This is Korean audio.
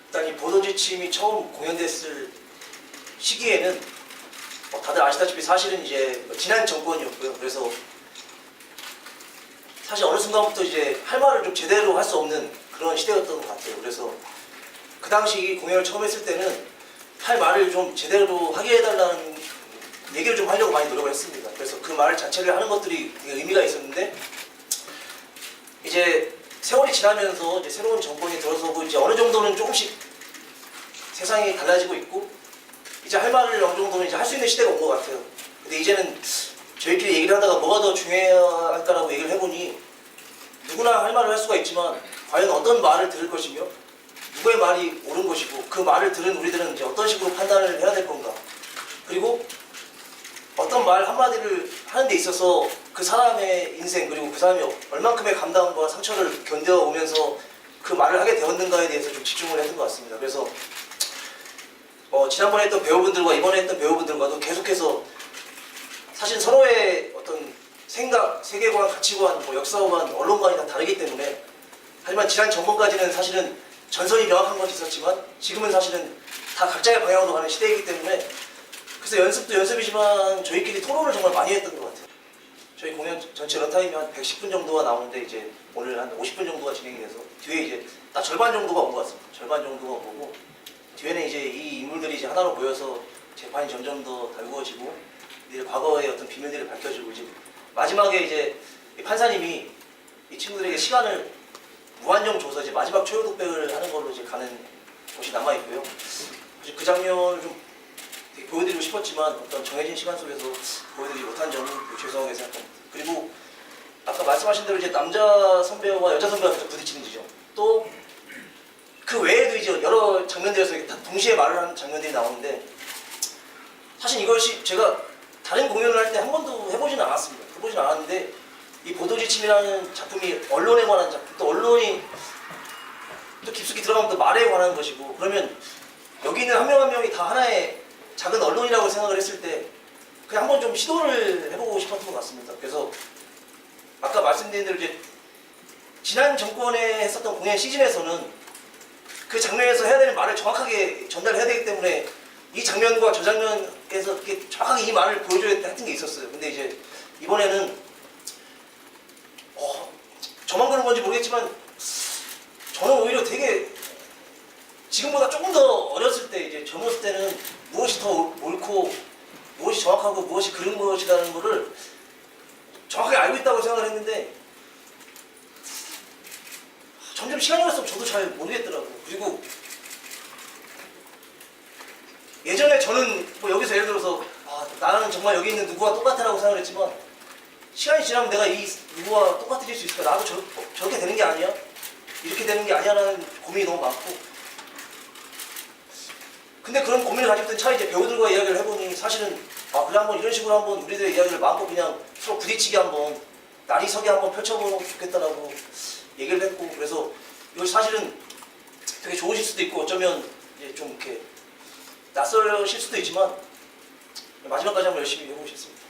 일단 이 보도지침이 처음 공연됐을 시기에는 다들 아시다시피 사실은 이제 지난 정권이었고요. 그래서 사실 어느 순간부터 이제 할 말을 좀 제대로 할 수 없는 그런 시대였던 것 같아요. 그래서 그 당시 공연을 처음 했을 때는 할 말을 좀 제대로 하게 해달라는 얘기를 좀 하려고 많이 노력을 했습니다. 그래서 그 말 자체를 하는 것들이 되게 의미가 있었는데, 이제 세월이 지나면서 이제 새로운 정권이 들어서고 이제 어느 정도는 조금씩 세상이 달라지고 있고 이제 할 말을 어느 정도는 이제 할 수 있는 시대가 온 것 같아요. 근데 이제는 저희끼리 얘기를 하다가 뭐가 더 중요할까라고 얘기를 해보니, 누구나 할 말을 할 수가 있지만 과연 어떤 말을 들을 것이며 누구의 말이 옳은 것이고 그 말을 들은 우리들은 이제 어떤 식으로 판단을 해야 될 건가, 그리고 어떤 말 한마디를 하는 데 있어서 그 사람의 인생, 그리고 그 사람이 얼만큼의 감당과 상처를 견뎌오면서 그 말을 하게 되었는가에 대해서 좀 집중을 했던 것 같습니다. 그래서 지난번에 했던 배우분들과 이번에 했던 배우분들과도 계속해서 사실 서로의 어떤 생각, 세계관, 가치관, 역사관, 언론관이 다 다르기 때문에, 하지만 지난 정권까지는 사실은 전선이 명확한 것이 있었지만 지금은 사실은 다 각자의 방향으로 가는 시대이기 때문에, 그래서 연습도 연습이지만 저희끼리 토론을 정말 많이 했던 것 같아요. 저희 공연 전체 런타임이 한 110분 정도가 나오는데 이제 오늘 한 50분 정도가 진행이 돼서 뒤에 이제 딱 절반 정도가 온 것 같습니다. 절반 정도가 오고 뒤에는 이제 이 인물들이 이제 하나로 모여서 재판이 점점 더 달구어지고 이제 과거의 어떤 비밀들을 밝혀주고, 이제 마지막에 이제 판사님이 이 친구들에게 시간을 무한정 줘서 이제 마지막 최후 독백을 하는 걸로 이제 가는 곳이 남아 있고요. 그 장면을 좀 되게 보여드리고 싶었지만 어떤 정해진 시간 속에서 보여드리지 못한 점은 죄송하게 생각합니다. 그리고 아까 말씀하신 대로 이제 남자 선배와 여자 선배가 계속 부딪히는 지점, 또 그 외에도 이제 여러 장면들에서 다 동시에 말을 하는 장면들이 나오는데, 사실 이것이 제가 다른 공연을 할 때 한 번도 해보지는 않았습니다. 해보지는 않았는데 이 보도지침이라는 작품이 언론에 관한 작품, 또 언론이 또 깊숙이 들어가면 또 말에 관한 것이고, 그러면 여기 있는 한 명 한 명이 다 하나의 작은 언론이라고 생각을 했을 때 그냥 한번 좀 시도를 해보고 싶었던 것 같습니다. 그래서 아까 말씀드린 대로 이제 지난 정권에 했었던 공연 시즌에서는 그 장면에서 해야 되는 말을 정확하게 전달해야 되기 때문에 이 장면과 저 장면에서 이렇게 정확하게 이 말을 보여줘야 했던 게 있었어요. 근데 이제 이번에는 저만 그런 건지 모르겠지만 저는 오히려 되게 지금보다 조금 더 어렸을 때, 이제 젊었을 때는 무엇이 더 옳고 무엇이 정확하고 무엇이 그른 것이라는 것을 정확하게 알고 있다고 생각을 했는데, 점점 시간이 갈수록 저도 잘 모르겠더라고요. 그리고 예전에 저는 여기서 예를 들어서 나는 정말 여기 있는 누구와 똑같아라고 생각을 했지만, 시간이 지나면 내가 이 누구와 똑같아질 수 있을까? 나도 저렇게 되는 게 아니야? 이렇게 되는 게 아니야? 라는 고민이 너무 많고, 근데 그런 고민을 가지고 있던 차에 이제 배우들과 이야기를 해보니 사실은 그래 한번 이런 식으로 한번 우리들의 이야기를 마음껏 그냥 서로 부딪히게 한번 날이 서게 한번 펼쳐보면 좋겠다라고 얘기를 했고, 그래서 이것이 사실은 되게 좋으실 수도 있고 어쩌면 이제 좀 이렇게 낯설으실 수도 있지만 마지막까지 한번 열심히 해보겠습니다.